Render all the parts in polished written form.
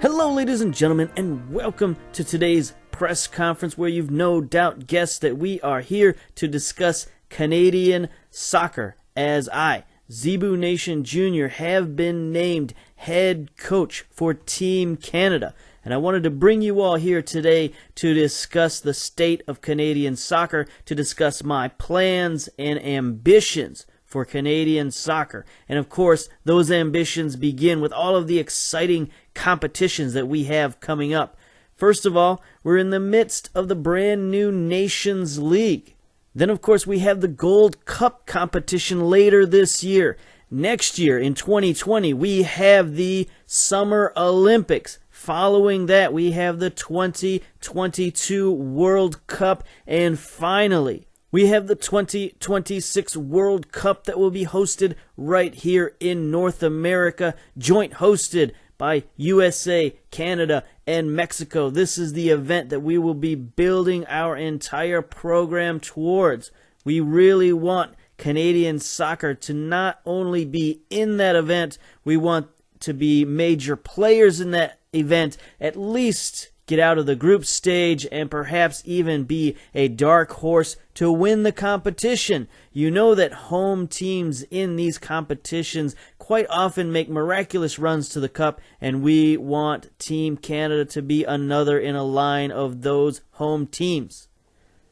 Hello, ladies and gentlemen, and welcome to today's press conference, where you've no doubt guessed that we are here to discuss Canadian soccer, as I, Zebu Nation Jr., have been named head coach for Team Canada. And I wanted to bring you all here today to discuss the state of Canadian soccer, to discuss my plans and ambitions for Canadian soccer. And of course, those ambitions begin with all of the exciting competitions that we have coming up. First of all, we're in the midst of the brand new Nations League. Then, of course, we have the Gold Cup competition later this year. Next year, in 2020, we have the Summer Olympics. Following that, we have the 2022 World Cup. And finally, we have the 2026 World Cup that will be hosted right here in North America, joint hosted by USA, Canada, and Mexico. This is the event that we will be building our entire program towards. We really want Canadian soccer to not only be in that event, we want to be major players in that event, at least get out of the group stage, and perhaps even be a dark horse to win the competition. You know that home teams in these competitions quite often make miraculous runs to the cup, and we want Team Canada to be another in a line of those home teams.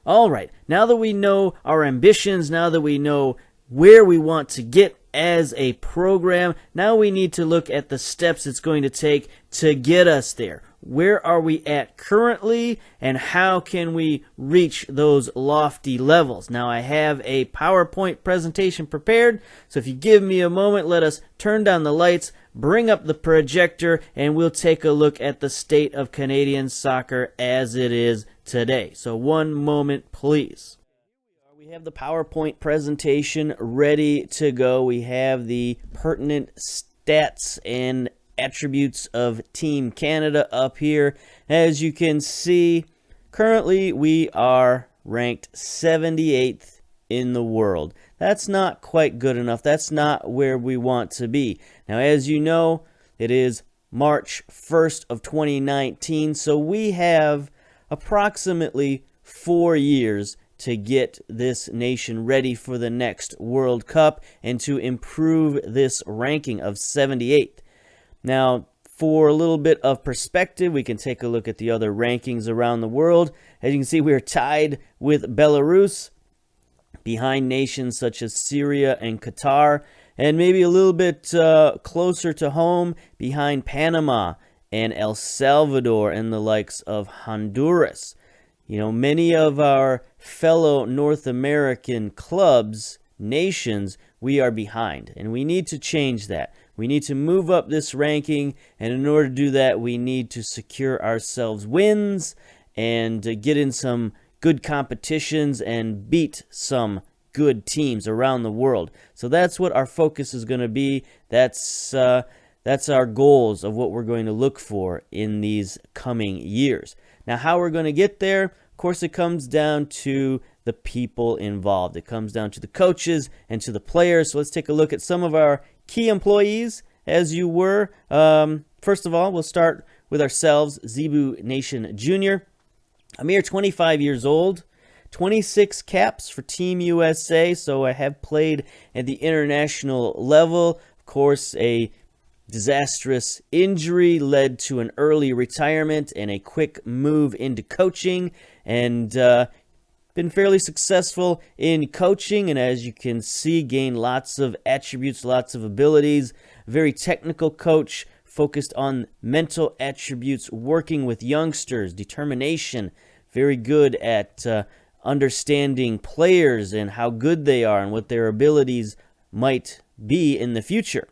All right, now that we know our ambitions, now that we know where we want to get as a program, now we need to look at the steps it's going to take to get us there. Where are we at currently, and how can we reach those lofty levels? Now, I have a PowerPoint presentation prepared, so if you give me a moment, let us turn down the lights, bring up the projector, and we'll take a look at the state of Canadian soccer as it is today. So one moment, please. We have the PowerPoint presentation ready to go. We have the pertinent stats and attributes of Team Canada up here. As you can see, currently we are ranked 78th in the world. That's not quite good enough. That's not where we want to be. Now, as you know, it is March 1st of 2019, so we have approximately 4 years to get this nation ready for the next World Cup and to improve this ranking of 78th. Now, for a little bit of perspective, we can take a look at the other rankings around the world. As you can see, we are tied with Belarus, behind nations such as Syria and Qatar, and maybe a little bit closer to home, behind Panama and El Salvador and the likes of Honduras. You know, many of our fellow North American clubs, nations, we are behind, and we need to change that. We need to move up this ranking, and in order to do that, we need to secure ourselves wins and get in some good competitions and beat some good teams around the world. So that's what our focus is going to be. That's our goals of what we're going to look for in these coming years. Now, how we're going to get there, of course, it comes down to the people involved. It comes down to the coaches and to the players. So let's take a look at some of our key employees, as you were. First of all, we'll start with ourselves, Zebu Nation Jr. I'm here 25 years old, 26 caps for Team USA, so I have played at the international level. Of course, a disastrous injury led to an early retirement and a quick move into coaching, and been fairly successful in coaching, and as you can see, gained lots of attributes, lots of abilities. Very technical coach, focused on mental attributes, working with youngsters, determination, very good at understanding players and how good they are and what their abilities might be in the future.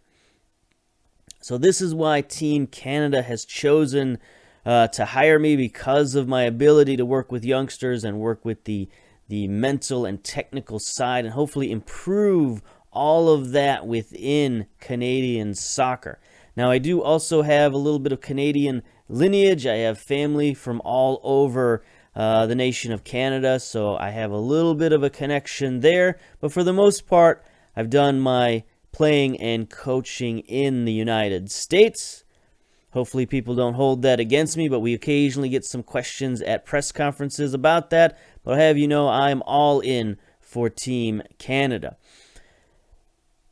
So this is why Team Canada has chosen to hire me, because of my ability to work with youngsters and work with the mental and technical side, and hopefully improve all of that within Canadian soccer. Now, I do also have a little bit of Canadian lineage. I have family from all over the nation of Canada, so I have a little bit of a connection there. But for the most part, I've done my playing and coaching in the United States. Hopefully people don't hold that against me, but we occasionally get some questions at press conferences about that. But I'll have you know I'm all in for Team Canada.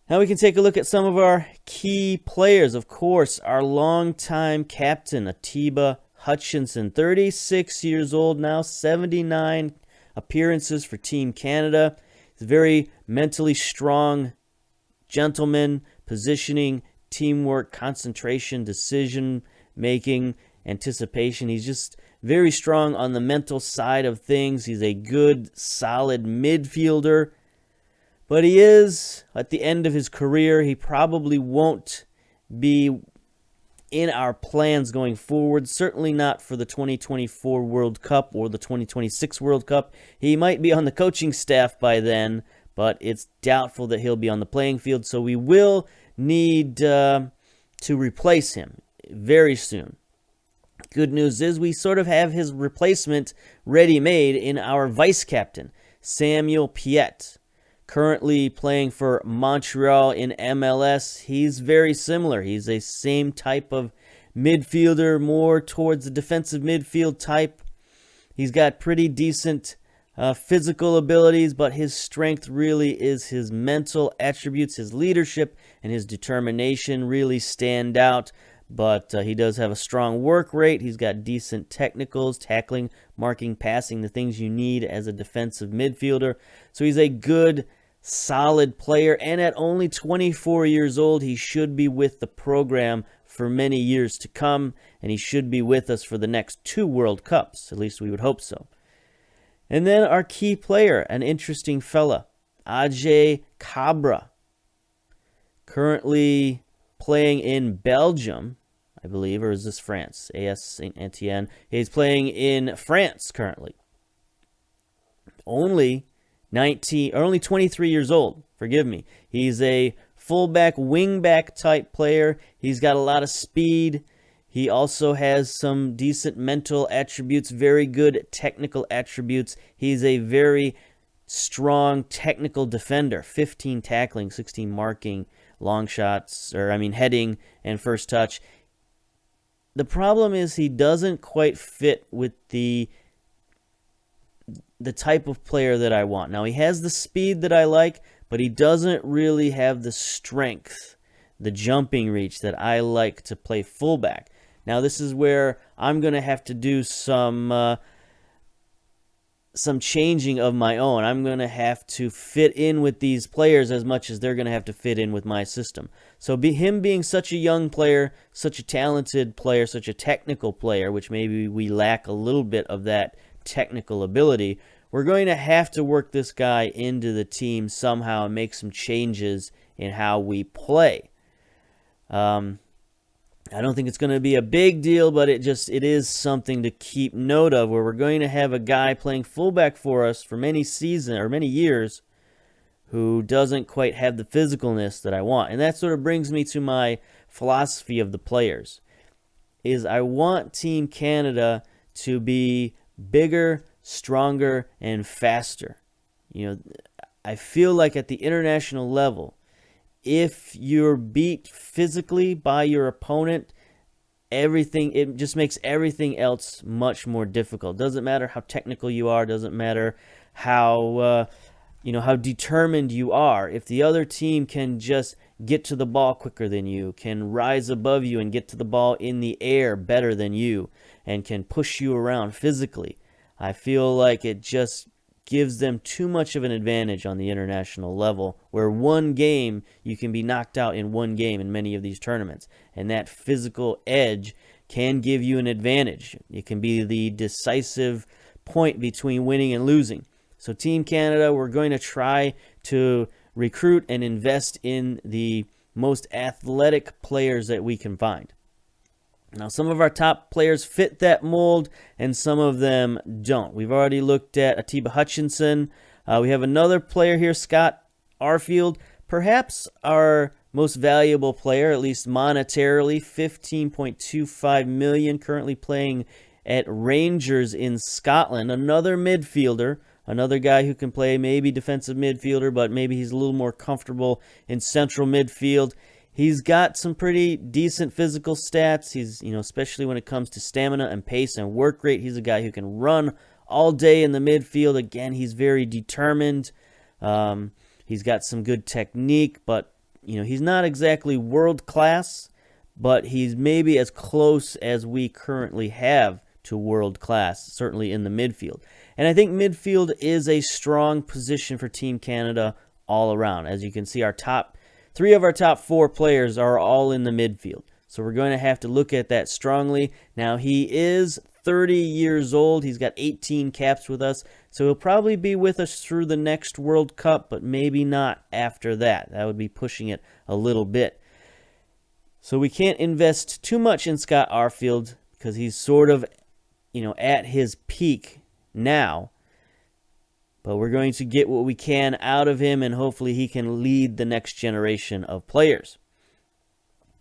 Now we can take a look at some of our key players. Of course, our longtime captain, Atiba Hutchinson, 36 years old now, 79 appearances for Team Canada. He's a very mentally strong gentleman, positioning, teamwork, concentration, decision-making, anticipation. He's just very strong on the mental side of things. He's a good, solid midfielder. But he is, at the end of his career, he probably won't be in our plans going forward. Certainly not for the 2024 World Cup or the 2026 World Cup. He might be on the coaching staff by then, but it's doubtful that he'll be on the playing field. So we will need to replace him very soon. Good news is we sort of have his replacement ready-made in our vice-captain, Samuel Piette. Currently playing for Montreal in MLS. He's very similar. He's a same type of midfielder, more towards the defensive midfield type. He's got pretty decent physical abilities, but his strength really is his mental attributes. His leadership and his determination really stand out. But he does have a strong work rate. He's got decent technicals, tackling, marking, passing, the things you need as a defensive midfielder. So he's a good, solid player, and at only 24 years old, he should be with the program for many years to come, and he should be with us for the next 2 World Cups. At least we would hope so. And then our key player, an interesting fella, Ajay Cabra, currently playing in Belgium, I believe, or is this France? AS Saint-Étienne. He's playing in France currently. Only 23 years old, forgive me. He's a fullback, wingback type player. He's got a lot of speed. He also has some decent mental attributes, very good technical attributes. He's a very strong technical defender, 15 tackling, 16 marking, long shots, heading and first touch. The problem is he doesn't quite fit with the type of player that I want. Now, he has the speed that I like, but he doesn't really have the strength, the jumping reach that I like to play fullback. Now, this is where I'm going to have to do some changing of my own. I'm going to have to fit in with these players as much as they're going to have to fit in with my system. So him being such a young player, such a talented player, such a technical player, which maybe we lack a little bit of that technical ability, we're going to have to work this guy into the team somehow and make some changes in how we play. I don't think it's going to be a big deal, but it is something to keep note of, where we're going to have a guy playing fullback for us for many years who doesn't quite have the physicalness that I want. And that sort of brings me to my philosophy of the players, is I want Team Canada to be bigger, stronger, and faster. I feel like at the international level, if you're beat physically by your opponent, it just makes everything else much more difficult. Doesn't matter how technical you are, doesn't matter how determined you are. If the other team can just get to the ball quicker than you, can rise above you and get to the ball in the air better than you, and can push you around physically, I feel like it just gives them too much of an advantage on the international level, where one game, you can be knocked out in one game in many of these tournaments. And that physical edge can give you an advantage. It can be the decisive point between winning and losing. So Team Canada, we're going to try to recruit and invest in the most athletic players that we can find. Now, some of our top players fit that mold, and some of them don't. We've already looked at Atiba Hutchinson. We have another player here, Scott Arfield, perhaps our most valuable player, at least monetarily, $15.25 million, currently playing at Rangers in Scotland. Another midfielder, another guy who can play maybe defensive midfielder, but maybe he's a little more comfortable in central midfield. He's got some pretty decent physical stats. He's, especially when it comes to stamina and pace and work rate, he's a guy who can run all day in the midfield. Again, he's very determined. He's got some good technique, but he's not exactly world class, but he's maybe as close as we currently have to world class, certainly in the midfield. And I think midfield is a strong position for Team Canada all around. As you can see, three of our top 4 players are all in the midfield. So we're going to have to look at that strongly. Now, he is 30 years old. He's got 18 caps with us. So he'll probably be with us through the next World Cup, but maybe not after that. That would be pushing it a little bit. So we can't invest too much in Scott Arfield because he's sort of, at his peak now. But we're going to get what we can out of him, and hopefully he can lead the next generation of players.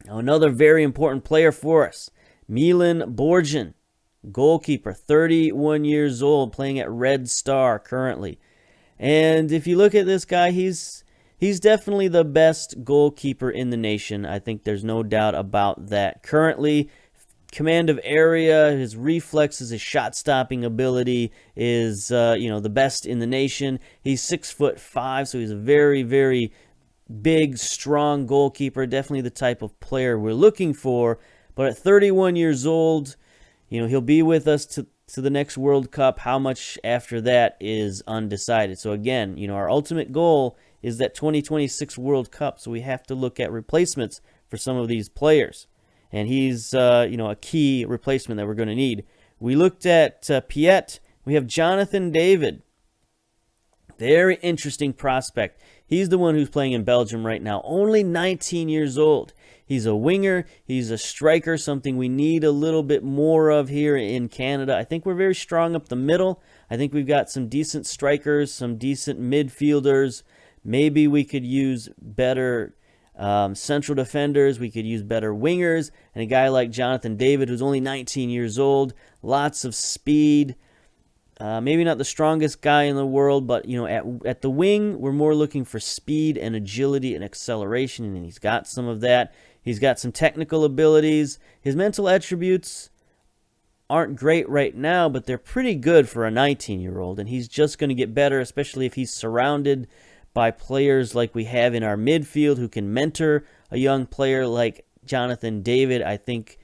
Now, another very important player for us, Nealon Boren, goalkeeper, 31 years old, playing at Red Star currently. And if you look at this guy, he's definitely the best goalkeeper in the nation. I think there's no doubt about that. Currently, command of area, his reflexes, his shot-stopping ability is, the best in the nation. He's 6'5", so he's a very, very big, strong goalkeeper. Definitely the type of player we're looking for. But at 31 years old, he'll be with us to the next World Cup. How much after that is undecided. So again, our ultimate goal is that 2026 World Cup. So we have to look at replacements for some of these players. And he's, a key replacement that we're going to need. We looked at Piet. We have Jonathan David. Very interesting prospect. He's the one who's playing in Belgium right now. Only 19 years old. He's a winger. He's a striker, something we need a little bit more of here in Canada. I think we're very strong up the middle. I think we've got some decent strikers, some decent midfielders. Maybe we could use better central defenders. We could use better wingers. And a guy like Jonathan David, who's only 19 years old, lots of speed. Maybe not the strongest guy in the world, but at the wing, we're more looking for speed and agility and acceleration, and he's got some of that. He's got some technical abilities. His mental attributes aren't great right now, but they're pretty good for a 19-year-old, and he's just going to get better, especially if he's surrounded by players like we have in our midfield who can mentor a young player like Jonathan David. I think,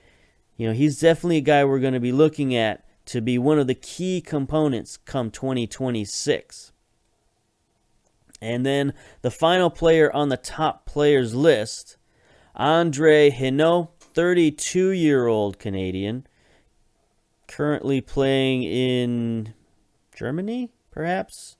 he's definitely a guy we're going to be looking at to be one of the key components come 2026. And then the final player on the top players list, Andre Hinault, 32-year-old Canadian, currently playing in Germany, perhaps?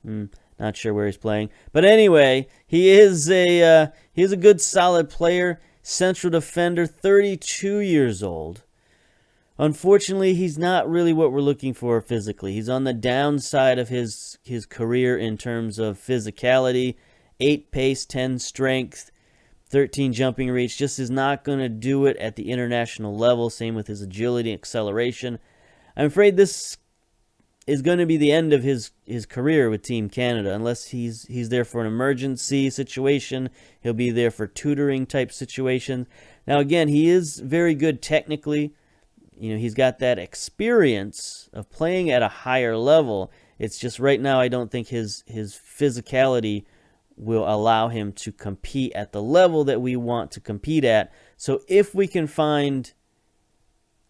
Not sure where he's playing. But anyway, he is a good, solid player, central defender, 32 years old. Unfortunately, he's not really what we're looking for physically. He's on the downside of his career in terms of physicality. 8 pace, 10 strength, 13 jumping reach. Just is not going to do it at the international level. Same with his agility and acceleration. I'm afraid this is going to be the end of his career with Team Canada. Unless he's there for an emergency situation. He'll be there for tutoring type situations. Now, again, he is very good technically. He's got that experience of playing at a higher level. It's just right now I don't think his physicality will allow him to compete at the level that we want to compete at. So if we can find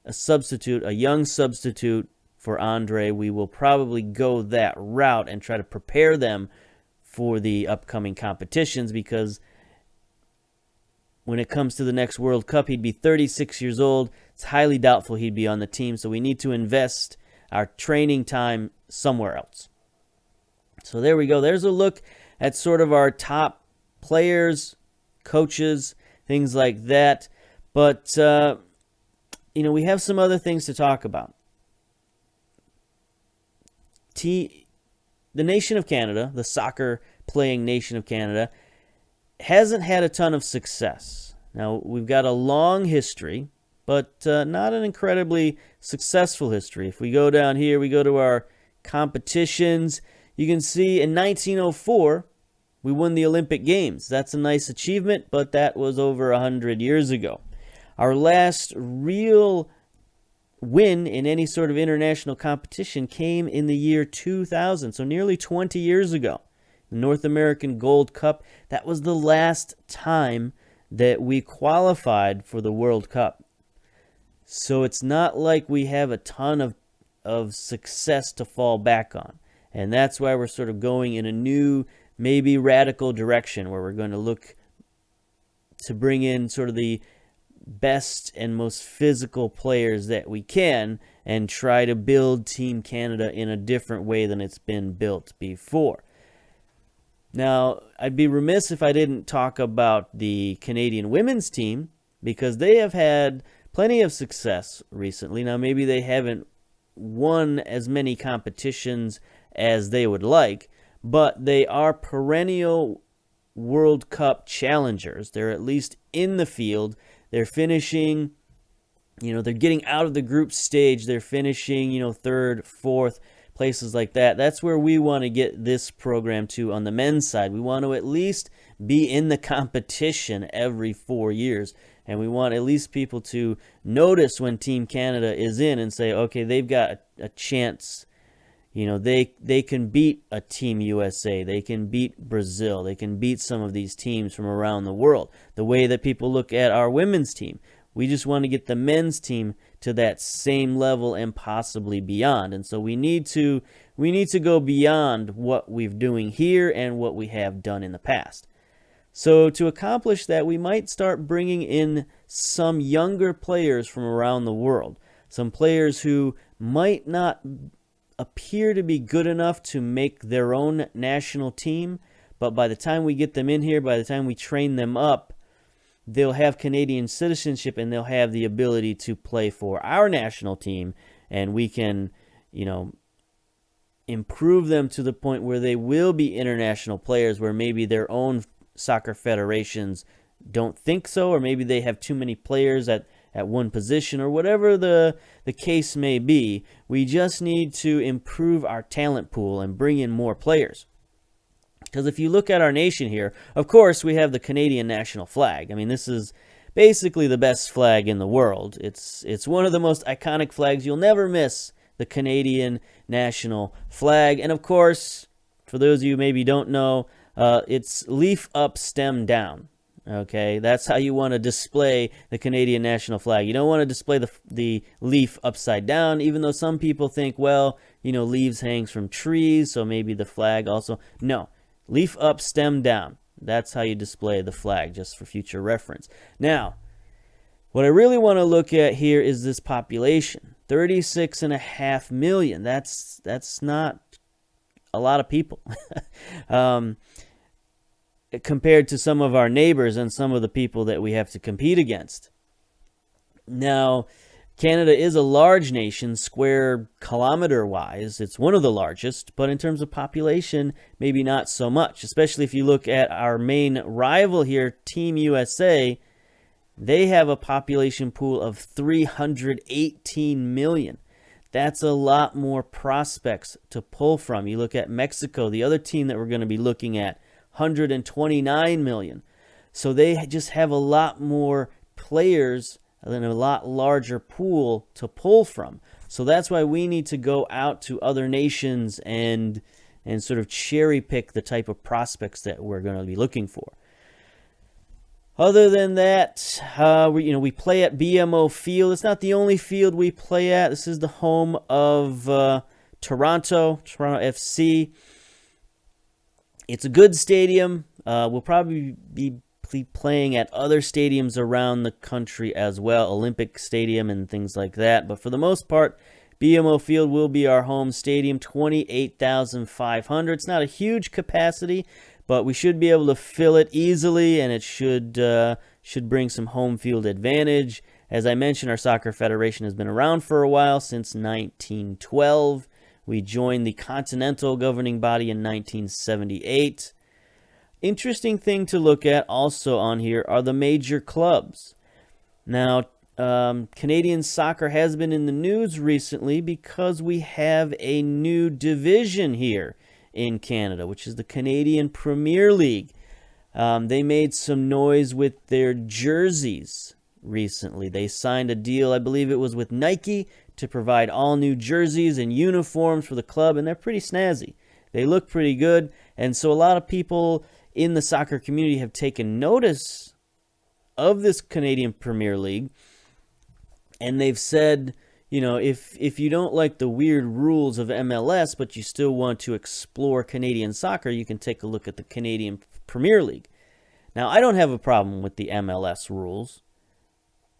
a young substitute for Andre, we will probably go that route and try to prepare them for the upcoming competitions, because when it comes to the next World Cup, he'd be 36 years old. It's highly doubtful he'd be on the team, so we need to invest our training time somewhere else. So there we go. There's a look at sort of our top players, coaches, things like that. But, we have some other things to talk about. The nation of Canada, the soccer-playing nation of Canada, hasn't had a ton of success. Now, we've got a long history but not an incredibly successful history. If we go down here, we go to our competitions, you can see in 1904, we won the Olympic Games. That's a nice achievement, but that was over 100 years ago. Our last real win in any sort of international competition came in the year 2000, so nearly 20 years ago. The North American Gold Cup, that was the last time that we qualified for the World Cup. So it's not like we have a ton of success to fall back on. And that's why we're sort of going in a new, maybe radical direction where we're going to look to bring in sort of the best and most physical players that we can and try to build Team Canada in a different way than it's been built before. Now, I'd be remiss if I didn't talk about the Canadian women's team because they have had plenty of success recently. Now, maybe they haven't won as many competitions as they would like, but they are perennial World Cup challengers. They're at least in the field. They're finishing, they're getting out of the group stage. They're finishing, third, fourth, places like that. That's where we want to get this program to on the men's side. We want to at least be in the competition every 4 years. And we want at least people to notice when Team Canada is in and say, okay, they've got a chance. They can beat a Team USA. They can beat Brazil. They can beat some of these teams from around the world. The way that people look at our women's team. We just want to get the men's team to that same level and possibly beyond. And so we need to go beyond what we're doing here and what we have done in the past. So to accomplish that, we might start bringing in some younger players from around the world. Some players who might not appear to be good enough to make their own national team, but by the time we get them in here, by the time we train them up, they'll have Canadian citizenship and they'll have the ability to play for our national team, and we can, improve them to the point where they will be international players, where maybe their own soccer federations don't think so, or maybe they have too many players at one position, or whatever the case may be. We just need to improve our talent pool and bring in more players. Because if you look at our nation here, of course, we have the Canadian national flag. I mean, this is basically the best flag in the world. It's one of the most iconic flags. You'll never miss the Canadian national flag. And of course, for those of you who maybe don't know, it's leaf up, stem down. Okay, that's how you want to display the Canadian national flag. You don't want to display the leaf upside down, even though some people think, well, leaves hangs from trees, so maybe the flag also. No, leaf up, stem down. That's how you display the flag, just for future reference. Now, what I really want to look at here is this population. 36.5 million. That's not a lot of people. Compared to some of our neighbors and some of the people that we have to compete against. Now, Canada is a large nation, square kilometer-wise. It's one of the largest, but in terms of population, maybe not so much, especially if you look at our main rival here, Team USA. They have a population pool of 318 million. That's a lot more prospects to pull from. You look at Mexico, the other team that we're going to be looking at, 129 million. So they just have a lot more players and a lot larger pool to pull from. So that's why we need to go out to other nations and sort of cherry pick the type of prospects that we're going to be looking for. Other than that, we play at BMO Field. It's not the only field we play at. This is the home of Toronto FC. It's a good stadium. We'll probably be playing at other stadiums around the country as well, Olympic Stadium and things like that. But for the most part, BMO Field will be our home stadium, 28,500. It's not a huge capacity, but we should be able to fill it easily, and it should bring some home field advantage. As I mentioned, our soccer federation has been around for a while, since 1912. We joined the Continental governing body in 1978. Interesting thing to look at also on here are the major clubs. Now, Canadian soccer has been in the news recently because we have a new division here in Canada, which is the Canadian Premier League. They made some noise with their jerseys recently. They signed a deal, I believe it was with Nike, to provide all new jerseys and uniforms for the club, and they're pretty snazzy. They look pretty good, and so a lot of people in the soccer community have taken notice of this Canadian Premier League, and they've said, you know, if you don't like the weird rules of MLS, but you still want to explore Canadian soccer, you can take a look at the Canadian Premier League. Now, I don't have a problem with the MLS rules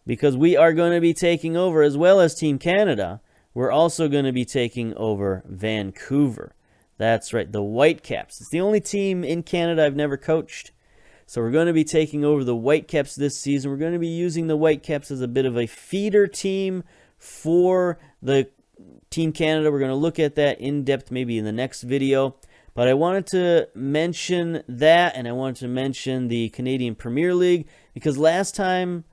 because we are going to be taking over, as well as Team Canada, we're also going to be taking over Vancouver. That's right, the Whitecaps. It's the only team in Canada I've never coached. So we're going to be taking over the Whitecaps this season. We're going to be using the Whitecaps as a bit of a feeder team for the Team Canada. We're going to look at that in depth maybe in the next video. But I wanted to mention that, and I wanted to mention the Canadian Premier League, because last time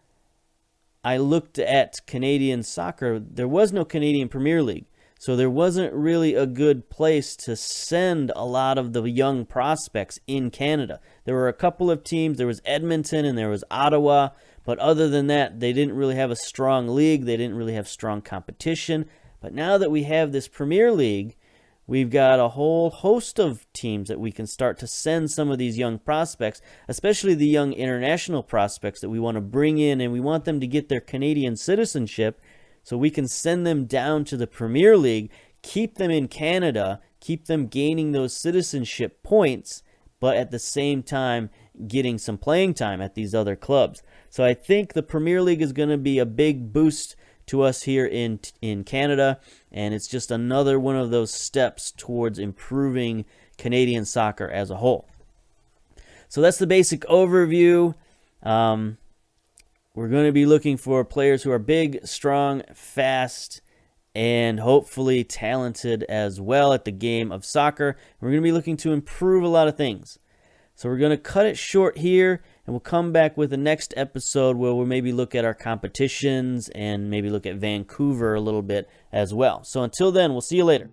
I looked at Canadian soccer, there was no Canadian Premier League. So there wasn't really a good place to send a lot of the young prospects in Canada. There were a couple of teams. There was Edmonton and there was Ottawa. But other than that, they didn't really have a strong league. They didn't really have strong competition. But now that we have this Premier League, we've got a whole host of teams that we can start to send some of these young prospects, especially the young international prospects that we want to bring in, and we want them to get their Canadian citizenship so we can send them down to the Premier League, keep them in Canada, keep them gaining those citizenship points, but at the same time getting some playing time at these other clubs. So I think the Premier League is going to be a big boost to us here in Canada, and it's just another one of those steps towards improving Canadian soccer as a whole. So that's the basic overview. We're going to be looking for players who are big, strong, fast, and hopefully talented as well at the game of soccer. We're going to be looking to improve a lot of things. So we're going to cut it short here, and we'll come back with the next episode where we'll maybe look at our competitions and maybe look at Vancouver a little bit as well. So until then, we'll see you later.